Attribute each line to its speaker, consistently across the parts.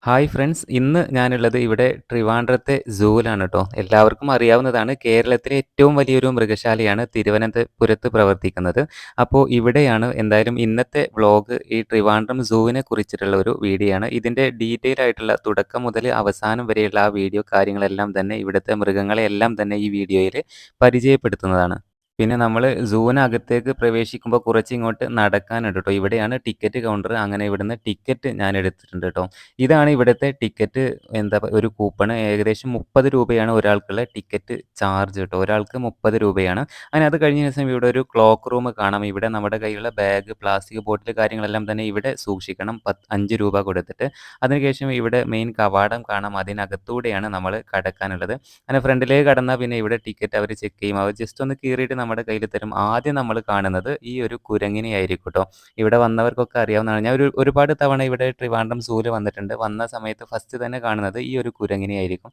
Speaker 1: Hi friends. ഇന്ന് ഞാനുള്ളത് ഇവിടെ ട്രിവാൻഡ്രത്തെ സൂവിലാണ് ട്ടോ. എല്ലാവർക്കും അറിയാവുന്നതാണ് കേരളത്തിലെ ഏറ്റവും വലിയൊരു മൃഗശാലയാണ് തിരുവനന്തപുരത്ത് പ്രവർത്തിക്കുന്നത്. അപ്പോൾ ഇവിടെയാണ് എന്തായാലും ഇന്നത്തെ വ്ളോഗ് ഈ ട്രിവാൻഡ്രം സൂവിനെ കുറിച്ചിട്ടുള്ള ഒരു വീഡിയോ ആണ്. ഇതിൻ്റെ ഡീറ്റെയിൽ ആയിട്ടുള്ള തുടക്കം മുതൽ അവസാനം വരെയുള്ള ആ വീഡിയോ കാര്യങ്ങളെല്ലാം തന്നെ ഇവിടുത്തെ മൃഗങ്ങളെയെല്ലാം തന്നെ ഈ വീഡിയോയിൽ പരിചയപ്പെടുത്തുന്നതാണ്. പിന്നെ നമ്മള് സൂവിനകത്തേക്ക് പ്രവേശിക്കുമ്പോൾ കുറച്ചിങ്ങോട്ട് നടക്കാനുണ്ട് ട്ടോ. ഇവിടെയാണ് ടിക്കറ്റ് കൗണ്ടർ. അങ്ങനെ ഇവിടുന്ന് ടിക്കറ്റ് ഞാൻ എടുത്തിട്ടുണ്ട് ട്ടോ. ഇതാണ് ഇവിടുത്തെ ടിക്കറ്റ് ഒരു കൂപ്പണ്. ഏകദേശം 30 രൂപയാണ് ഒരാൾക്കുള്ള ടിക്കറ്റ് ചാർജ് ട്ടോ. ഒരാൾക്ക് 30 രൂപയാണ്. അങ്ങനെ അത് കഴിഞ്ഞ ശേഷം ഇവിടെ ഒരു ക്ലോക്ക് റൂം കാണാം. ഇവിടെ നമ്മുടെ കയ്യിലുള്ള ബാഗ്, പ്ലാസ്റ്റിക് ബോട്ടിൽ കാര്യങ്ങളെല്ലാം തന്നെ ഇവിടെ സൂക്ഷിക്കണം. 5 രൂപ കൊടുത്തിട്ട്. അതിനുശേഷം ഇവിടെ മെയിൻ കവാടം കാണാം. അതിനകത്തൂടെയാണ് നമ്മൾ കടക്കാനുള്ളത്. അങ്ങനെ ഫ്രണ്ടിലേക്ക് കടന്നാൽ പിന്നെ ഇവിടെ ടിക്കറ്റ് അവർ ചെക്ക് ചെയ്യും. അവർ ജസ്റ്റ് ഒന്ന് കീറിയിട്ട് നമ്മുടെ കയ്യിൽ തരും. ആദ്യം നമ്മൾ കാണുന്നത് ഈ ഒരു കുരങ്ങിനെ ആയിരിക്കും ട്ടോ. ഇവിടെ വന്നവർക്കൊക്കെ അറിയാവുന്നതാണ്. ഞാൻ ഒരുപാട് തവണ ഇവിടെ ട്രിവാൻഡ്രം സൂവിൽ വന്നിട്ടുണ്ട്. വന്ന സമയത്ത് ഫസ്റ്റ് തന്നെ കാണുന്നത് ഈ ഒരു കുരങ്ങിനെ ആയിരിക്കും.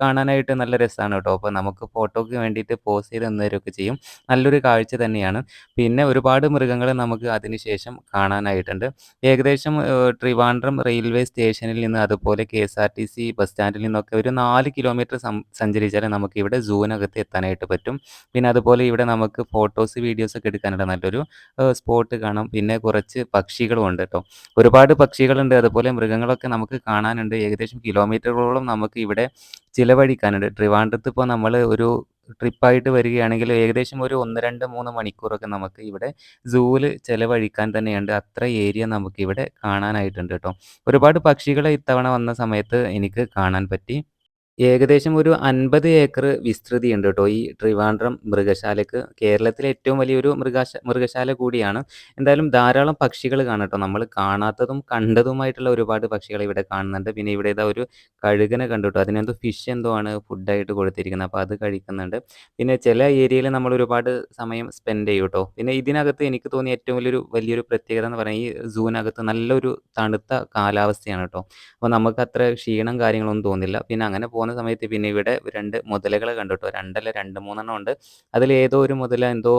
Speaker 1: കാണാനായിട്ട് നല്ല രസമാണ് ട്ടോ. അപ്പോൾ നമുക്ക് ഫോട്ടോയ്ക്ക് വേണ്ടിയിട്ട് പോസ് ചെയ്ത് തരുകയൊക്കെ ചെയ്യും. നല്ലൊരു കാഴ്ച തന്നെയാണ്. പിന്നെ ഒരുപാട് മൃഗങ്ങളെ നമുക്ക് അതിനുശേഷം കാണാനായിട്ടുണ്ട്. ഏകദേശം ട്രിവാൻഡ്രം റെയിൽവേ സ്റ്റേഷനിൽ നിന്ന് അതുപോലെ കെ.എസ്.ആർ.ടി.സി ബസ് സ്റ്റാൻഡിൽ നിന്നൊക്കെ ഒരു 4 കിലോമീറ്റർ സഞ്ചരിച്ചാലേ നമുക്കിവിടെ സൂവിനകത്ത് എത്താനായിട്ട് പറ്റും. പിന്നെ അതുപോലെ ഇവിടെ നമുക്ക് ഫോട്ടോസ്, വീഡിയോസ് ഒക്കെ എടുക്കാനുള്ള നല്ലൊരു സ്പോട്ട് കാണാം. പിന്നെ കുറച്ച് പക്ഷികളും ഉണ്ട് ട്ടോ. ഒരുപാട് പക്ഷികളുണ്ട്. അതുപോലെ മൃഗങ്ങളൊക്കെ നമുക്ക് കാണാനുണ്ട്. ഏകദേശം കിലോമീറ്ററുകളോളം നമുക്ക് ഇവിടെ ചിലവഴിക്കാനുണ്ട്. ട്രിവാൻഡ്രത്ത് ഇപ്പോൾ നമ്മൾ ഒരു ട്രിപ്പായിട്ട് വരികയാണെങ്കിൽ ഏകദേശം ഒരു 1, 2, 3 മണിക്കൂറൊക്കെ നമുക്ക് ഇവിടെ സൂവിൽ ചെലവഴിക്കാൻ തന്നെയുണ്ട്. അത്ര ഏരിയ നമുക്കിവിടെ കാണാനായിട്ടുണ്ട് ട്ടോ. ഒരുപാട് പക്ഷികളെ ഇത്തവണ വന്ന സമയത്ത് എനിക്ക് കാണാൻ പറ്റി. ഏകദേശം ഒരു 50 ഏക്കർ വിസ്തൃതിയുണ്ട് ട്ടോ ഈ ട്രിവാൻഡ്രം മൃഗശാലയ്ക്ക്. കേരളത്തിലെ ഏറ്റവും വലിയൊരു മൃഗശാല കൂടിയാണ്. എന്തായാലും ധാരാളം പക്ഷികൾ കാണാം ട്ടോ. നമ്മൾ കാണാത്തതും കണ്ടതുമായിട്ടുള്ള ഒരുപാട് പക്ഷികളെ ഇവിടെ കാണുന്നുണ്ട്. പിന്നെ ഇവിടെ ഇതാ ഒരു കഴുകനെ കണ്ടു ട്ടോ. അതിനെന്തോ ഫിഷ് എന്തോ ആണ് ഫുഡായിട്ട് കൊടുത്തിരിക്കുന്നത്. അപ്പോൾ അത് കഴിക്കുന്നുണ്ട്. പിന്നെ ചില ഏരിയയിൽ നമ്മൾ ഒരുപാട് സമയം സ്പെൻഡ് ചെയ്യും ട്ടോ. പിന്നെ ഇതിനകത്ത് എനിക്ക് തോന്നിയ ഏറ്റവും വലിയൊരു പ്രത്യേകത എന്ന് പറഞ്ഞാൽ ഈ സൂവിനകത്ത് നല്ലൊരു തണുത്ത കാലാവസ്ഥയാണ് ട്ടോ. അപ്പോൾ നമുക്കത്ര ക്ഷീണം കാര്യങ്ങളൊന്നും തോന്നില്ല. പിന്നെ അങ്ങനെ പോകുന്ന സമയത്ത് പിന്നെ ഇവിടെ 2 മുതലകളെ കണ്ടു ട്ടോ. 2 അല്ല 2, 3 ഉണ്ട്. അതിലേതോ ഒരു മുതല എന്തോ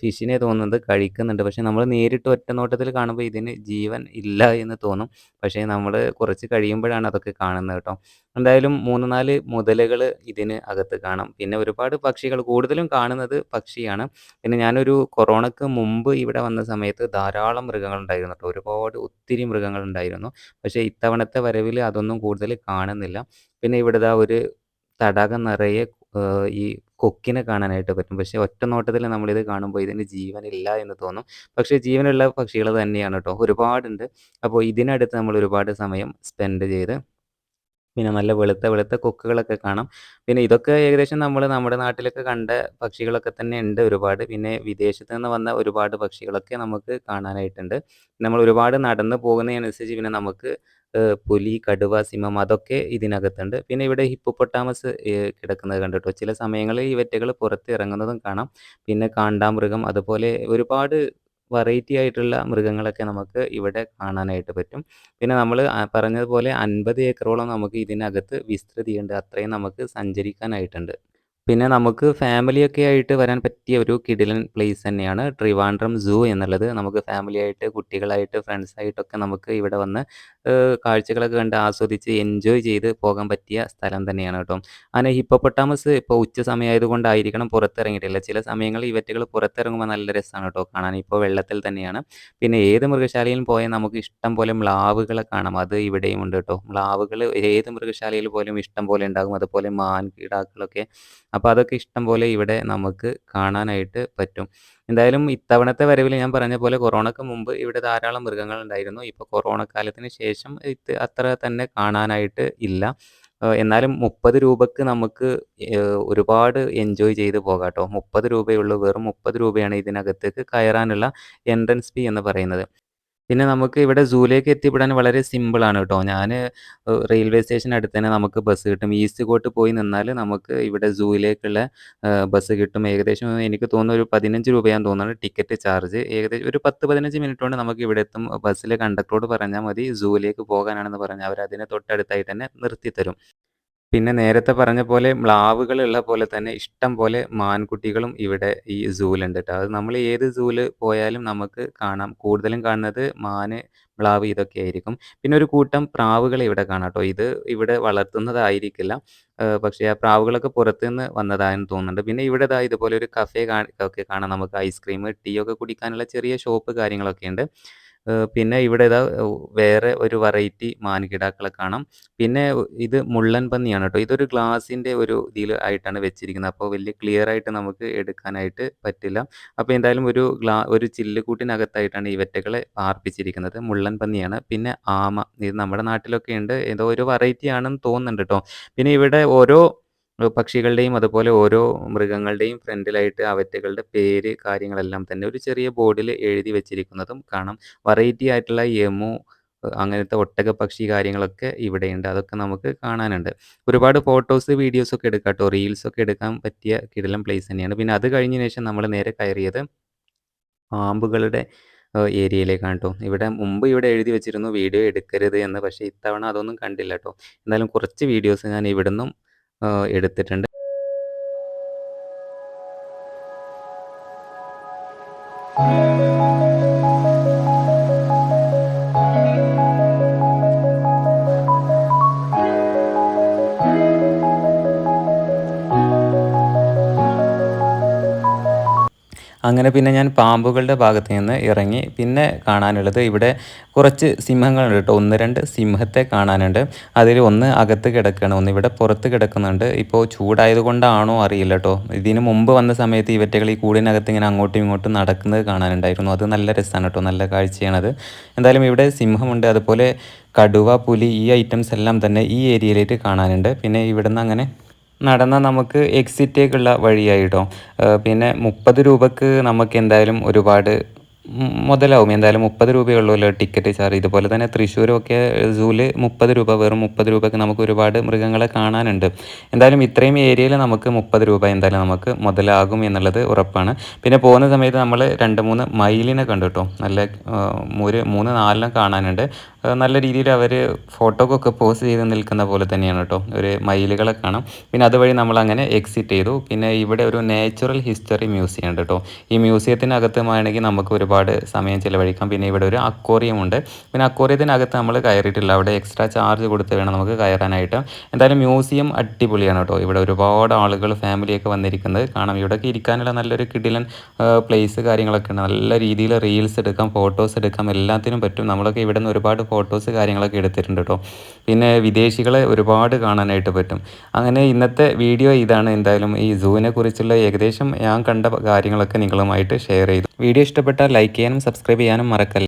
Speaker 1: ഫിഷിനെ തോന്നുന്നത് കഴിക്കുന്നുണ്ട്. പക്ഷേ നമ്മൾ നേരിട്ട് ഒറ്റ നോട്ടത്തിൽ കാണുമ്പോൾ ഇതിന് ജീവൻ ഇല്ല എന്ന് തോന്നും. പക്ഷേ നമ്മൾ കുറച്ച് കഴിയുമ്പോഴാണ് അതൊക്കെ കാണുന്നത് കേട്ടോ. എന്തായാലും 3, 4 മുതലകൾ ഇതിന് അകത്ത് കാണാം. പിന്നെ ഒരുപാട് പക്ഷികൾ കൂടുതലും കാണുന്നത് പക്ഷിയാണ്. പിന്നെ ഞാനൊരു കൊറോണയ്ക്ക് മുമ്പ് ഇവിടെ വന്ന സമയത്ത് ധാരാളം മൃഗങ്ങളുണ്ടായിരുന്നു ട്ടോ. ഒത്തിരി മൃഗങ്ങളുണ്ടായിരുന്നു. പക്ഷേ ഇത്തവണത്തെ വരവിൽ അതൊന്നും കൂടുതൽ കാണുന്നില്ല. പിന്നെ ഇവിടെ ദാ ഒരു തടാകം നിറയെ ഈ കൊക്കിനെ കാണാനായിട്ട് പറ്റും. പക്ഷേ ഒറ്റ നോട്ടത്തിൽ നമ്മളിത് കാണുമ്പോൾ ഇതിന് ജീവനില്ല എന്ന് തോന്നും. പക്ഷേ ജീവനുള്ള പക്ഷികൾ തന്നെയാണ് ട്ടോ. ഒരുപാടുണ്ട്. അപ്പോൾ ഇതിനടുത്ത് നമ്മൾ ഒരുപാട് സമയം സ്പെൻഡ് ചെയ്ത് പിന്നെ നല്ല വെളുത്ത വെളുത്ത കൊക്കുകളൊക്കെ കാണാം. പിന്നെ ഇതൊക്കെ ഏകദേശം നമ്മുടെ നാട്ടിലൊക്കെ കണ്ട പക്ഷികളൊക്കെ തന്നെ ഉണ്ട് ഒരുപാട്. പിന്നെ വിദേശത്ത് നിന്ന് വന്ന ഒരുപാട് പക്ഷികളൊക്കെ നമുക്ക് കാണാനായിട്ടുണ്ട്. നമ്മൾ ഒരുപാട് നടന്ന് പോകുന്നതിനനുസരിച്ച് പിന്നെ നമുക്ക് പുലി, കടുവ, സിംഹം അതൊക്കെ ഇതിനകത്തുണ്ട്. പിന്നെ ഇവിടെ ഹിപ്പോപ്പൊട്ടാമസ് കിടക്കുന്നത് കണ്ടു. ചില സമയങ്ങളിൽ ഇവറ്റകൾ പുറത്ത് ഇറങ്ങുന്നതും കാണാം. പിന്നെ കാണ്ടാമൃഗം അതുപോലെ ഒരുപാട് വെറൈറ്റി ആയിട്ടുള്ള മൃഗങ്ങളൊക്കെ നമുക്ക് ഇവിടെ കാണാനായിട്ട് പറ്റും. പിന്നെ നമ്മള് പറഞ്ഞതുപോലെ 50 ഏക്കറോളം നമുക്ക് ഇതിനകത്ത് വിസ്തൃതിയുണ്ട്. അത്രയും നമുക്ക് സഞ്ചരിക്കാനായിട്ടുണ്ട്. പിന്നെ നമുക്ക് ഫാമിലിയൊക്കെ ആയിട്ട് വരാൻ പറ്റിയ ഒരു കിടിലൻ പ്ലേസ് തന്നെയാണ് ട്രിവാൻഡ്രം സൂ എന്നുള്ളത്. നമുക്ക് ഫാമിലിയായിട്ട്, കുട്ടികളായിട്ട്, ഫ്രണ്ട്സായിട്ടൊക്കെ നമുക്ക് ഇവിടെ വന്ന് കാഴ്ചകളൊക്കെ കണ്ട് ആസ്വദിച്ച് എൻജോയ് ചെയ്ത് പോകാൻ പറ്റിയ സ്ഥലം തന്നെയാണ് കേട്ടോ. അങ്ങനെ ഹിപ്പോപ്പൊട്ടാമസ് ഇപ്പോൾ ഉച്ച സമയമായതുകൊണ്ടായിരിക്കണം പുറത്തിറങ്ങിയിട്ടില്ല. ചില സമയങ്ങളിൽ ഇവറ്റകൾ പുറത്തിറങ്ങുമ്പോൾ നല്ല രസമാണ് കേട്ടോ കാണാൻ. ഇപ്പോൾ വെള്ളത്തിൽ തന്നെയാണ്. പിന്നെ ഏത് മൃഗശാലയിലും പോയാൽ നമുക്ക് ഇഷ്ടം പോലെ മ്ലാവുകളെ കാണാം. അത് ഇവിടെയും ഉണ്ട് കേട്ടോ. മ്ലാവുകൾ ഏത് മൃഗശാലയിൽ പോലും ഇഷ്ടം പോലെ ഉണ്ടാകും. അതുപോലെ മാൻകിടാക്കളൊക്കെ. അപ്പോൾ അതൊക്കെ ഇഷ്ടം പോലെ ഇവിടെ നമുക്ക് കാണാനായിട്ട് പറ്റും. എന്തായാലും ഇത്തവണത്തെ വരവിൽ ഞാൻ പറഞ്ഞ പോലെ കൊറോണയ്ക്ക് മുമ്പ് ഇവിടെ ധാരാളം മൃഗങ്ങളുണ്ടായിരുന്നു. ഇപ്പോൾ കൊറോണ കാലത്തിന് ശേഷം അത്ര തന്നെ കാണാനായിട്ട് ഇല്ല. എന്നാലും 30 രൂപക്ക് നമുക്ക് ഒരുപാട് എൻജോയ് ചെയ്ത് പോകാട്ടോ. 30 രൂപയുള്ളൂ. വെറും 30 രൂപയാണ് ഇതിനകത്തേക്ക് കയറാനുള്ള എൻട്രൻസ് ഫീ എന്ന് പറയുന്നത്. പിന്നെ നമുക്ക് ഇവിടെ സൂലേക്ക് എത്തിപ്പെടാൻ വളരെ സിമ്പിളാണ് കേട്ടോ. ഞാന് റെയിൽവേ സ്റ്റേഷനടുത്ത് തന്നെ നമുക്ക് ബസ് കിട്ടും. ഈസ്റ്റ് കോട്ട് പോയി നിന്നാല് നമുക്ക് ഇവിടെ സൂവിലേക്കുള്ള ബസ് കിട്ടും. ഏകദേശം എനിക്ക് തോന്നുന്നു ഒരു 15 രൂപയാന്ന് തോന്നുന്നു ടിക്കറ്റ് ചാർജ്. ഏകദേശം ഒരു 10, 15 മിനിറ്റ് കൊണ്ട് നമുക്ക് ഇവിടെ എത്തും. ബസ്സിലെ കണ്ടക്ടറോട് പറഞ്ഞാൽ മതി സൂവിലേക്ക് പോകാനാണെന്ന് പറഞ്ഞാൽ അവരതിന് തൊട്ടടുത്തായിട്ട് തന്നെ നിർത്തിത്തരും. പിന്നെ നേരത്തെ പറഞ്ഞ പോലെ മ്ലാവുകളുള്ള പോലെ തന്നെ ഇഷ്ടം പോലെ മാൻകുട്ടികളും ഇവിടെ ഈ സൂവിലുണ്ട് ട്ടോ. അത് നമ്മൾ ഏത് സൂവില് പോയാലും നമുക്ക് കാണാം. കൂടുതലും കാണുന്നത് മാന്, മ്ലാവ് ഇതൊക്കെയായിരിക്കും. പിന്നെ ഒരു കൂട്ടം പ്രാവുകളെ ഇവിടെ കാണാം ട്ടോ. ഇത് ഇവിടെ വളർത്തുന്നതായിരിക്കില്ല. പക്ഷേ ആ പ്രാവുകളൊക്കെ പുറത്തുനിന്ന് വന്നതായെന്ന് തോന്നുന്നുണ്ട്. പിന്നെ ഇവിടെ ദാ ഇതുപോലെ ഒരു കഫേ ഒക്കെ കാണാം. നമുക്ക് ഐസ്‌ക്രീം, ടീ ഒക്കെ കുടിക്കാനുള്ള ചെറിയ ഷോപ്പ് കാര്യങ്ങളൊക്കെയുണ്ട്. പിന്നെ ഇവിടെ ഇതാ വേറെ ഒരു വെറൈറ്റി മാൻകിടാക്കളെ കാണാം. പിന്നെ ഇത് മുള്ളൻ പന്നിയാണ് ട്ടോ. ഇതൊരു ഗ്ലാസിന്റെ ഒരു ഇതില് ആയിട്ടാണ് വെച്ചിരിക്കുന്നത്. അപ്പോൾ വലിയ ക്ലിയർ ആയിട്ട് നമുക്ക് എടുക്കാനായിട്ട് പറ്റില്ല. അപ്പോൾ എന്തായാലും ഒരു ചില്ലുകൂട്ടിനകത്തായിട്ടാണ് ഇവറ്റകളെ പാർപ്പിച്ചിരിക്കുന്നത്. മുള്ളൻ പന്നിയാണ്. പിന്നെ ആമ. ഇത് നമ്മുടെ നാട്ടിലൊക്കെ ഉണ്ട്. ഏതോ ഒരു വെറൈറ്റി ആണെന്ന് തോന്നുന്നുണ്ട് ട്ടോ. പിന്നെ ഇവിടെ ഓരോ പക്ഷികളുടെയും അതുപോലെ ഓരോ മൃഗങ്ങളുടെയും ഫ്രണ്ടിലായിട്ട് അവറ്റകളുടെ പേര് കാര്യങ്ങളെല്ലാം തന്നെ ഒരു ചെറിയ ബോർഡിൽ എഴുതി വെച്ചിരിക്കുന്നതും കാണാം. വെറൈറ്റി ആയിട്ടുള്ള എമു അങ്ങനത്തെ ഒട്ടകപ്പക്ഷി കാര്യങ്ങളൊക്കെ ഇവിടെയുണ്ട്. അതൊക്കെ നമുക്ക് കാണാനുണ്ട്. ഒരുപാട് ഫോട്ടോസ്, വീഡിയോസൊക്കെ എടുക്കാം ട്ടോ. റീൽസൊക്കെ എടുക്കാൻ പറ്റിയ കിടിലൻ പ്ലേസ് തന്നെയാണ്. പിന്നെ അത് കഴിഞ്ഞതിന് ശേഷം നമ്മൾ നേരെ കയറിയത് പാമ്പുകളുടെ ഏരിയയിലേക്കാണ് ട്ടോ. ഇവിടെ എഴുതി വെച്ചിരുന്നു വീഡിയോ എടുക്കരുത് എന്ന്. പക്ഷേ ഇത്തവണ അതൊന്നും കണ്ടില്ല ട്ടോ. എന്നാലും കുറച്ച് വീഡിയോസ് ഞാൻ ഇവിടുന്നും എടുത്തിട്ടുണ്ട്. അങ്ങനെ പിന്നെ ഞാൻ പാമ്പുകളുടെ ഭാഗത്ത് നിന്ന് ഇറങ്ങി. പിന്നെ കാണാനുള്ളത് ഇവിടെ കുറച്ച് സിംഹങ്ങളുണ്ട് ട്ടോ. 1, 2 സിംഹത്തെ കാണാനുണ്ട്. അതിൽ ഒന്ന് അകത്ത് കിടക്കുകയാണ്. ഒന്ന് ഇവിടെ പുറത്ത് കിടക്കുന്നുണ്ട്. ഇപ്പോൾ ചൂടായതുകൊണ്ടാണോ അറിയില്ല ട്ടോ. ഇതിന് മുമ്പ് വന്ന സമയത്ത് ഇവറ്റകൾ ഈ കൂടിനകത്ത് ഇങ്ങനെ അങ്ങോട്ടും ഇങ്ങോട്ടും നടക്കുന്നത് കാണാനുണ്ടായിരുന്നു. അത് നല്ല രസമാണ് ട്ടോ. നല്ല കാഴ്ചയാണത്. എന്തായാലും ഇവിടെ സിംഹമുണ്ട്. അതുപോലെ കടുവ, പുലി ഈ ഐറ്റംസ് എല്ലാം തന്നെ ഈ ഏരിയയിലേക്ക് കാണാനുണ്ട്. പിന്നെ ഇവിടുന്ന് അങ്ങനെ നടന്നാൽ നമുക്ക് എക്സിറ്റേക്കുള്ള വഴിയായി ട്ടോ. പിന്നെ 30 രൂപക്ക് നമുക്ക് എന്തായാലും ഒരുപാട് മുതലാവും. എന്തായാലും 30 രൂപയുള്ളൂല്ലോ ടിക്കറ്റ് ചാർജ്. ഇതുപോലെ തന്നെ തൃശ്ശൂരൊക്കെ സൂവിൽ 30 രൂപ, വെറും 30 രൂപയ്ക്ക് നമുക്ക് ഒരുപാട് മൃഗങ്ങളെ കാണാനുണ്ട്. എന്തായാലും ഇത്രയും ഏരിയയിൽ നമുക്ക് 30 രൂപ എന്തായാലും നമുക്ക് മുതലാകും എന്നുള്ളത് ഉറപ്പാണ്. പിന്നെ പോകുന്ന സമയത്ത് നമ്മൾ 2, 3 മയിലിനെ കണ്ടു ട്ടോ. നല്ല ഒരു 3, 4 കാണാനുണ്ട്. നല്ല രീതിയിൽ അവർ ഫോട്ടോക്കൊക്കെ പോസ് ചെയ്ത് നിൽക്കുന്ന പോലെ തന്നെയാണ് ട്ടോ. ഒരു മയിലുകളെ കാണാം. പിന്നെ അതുവഴി നമ്മളങ്ങനെ എക്സിറ്റ് ചെയ്തു. പിന്നെ ഇവിടെ ഒരു നാച്ചുറൽ ഹിസ്റ്ററി മ്യൂസിയം ഉണ്ട് ട്ടോ. ഈ മ്യൂസിയത്തിനകത്ത് വേണമെങ്കിൽ നമുക്ക് ഒരുപാട് സമയം ചിലവഴിക്കാം. പിന്നെ ഇവിടെ ഒരു അക്വേറിയം ഉണ്ട്. പിന്നെ അക്വേറിയത്തിനകത്ത് നമ്മൾ കയറിയിട്ടില്ല. അവിടെ എക്സ്ട്രാ ചാർജ് കൊടുത്ത് വേണം നമുക്ക് കയറാനായിട്ട്. എന്തായാലും മ്യൂസിയം അടിപൊളിയാണ് ട്ടോ. ഇവിടെ ഒരുപാട് ആളുകൾ ഫാമിലിയൊക്കെ വന്നിരിക്കുന്നത് കാണാം. ഇവിടെയൊക്കെ ഇരിക്കാനുള്ള നല്ലൊരു കിടിലൻ പ്ലേസ് കാര്യങ്ങളൊക്കെ ഉണ്ട്. നല്ല രീതിയിൽ റീൽസ് എടുക്കാം, ഫോട്ടോസ് എടുക്കാം, എല്ലാത്തിനും പറ്റും. നമ്മളൊക്കെ ഇവിടെ നിന്ന് ഒരുപാട് ഫോട്ടോസ് കാര്യങ്ങളൊക്കെ എടുത്തിട്ടുണ്ട് ട്ടോ. പിന്നെ വിദേശികളെ ഒരുപാട് കാണാനായിട്ട് പറ്റും. അങ്ങനെ ഇന്നത്തെ വീഡിയോ ഇതാണ്. എന്തായാലും ഈ സൂവിനെ കുറിച്ചുള്ള ഏകദേശം ഞാൻ കണ്ട കാര്യങ്ങളൊക്കെ നിങ്ങളുമായിട്ട് ഷെയർ ചെയ്തു. വീഡിയോ ഇഷ്ടപ്പെട്ടാൽ ലൈക്ക് ചെയ്യാനും സബ്സ്ക്രൈബ് ചെയ്യാനും മറക്കല്ല.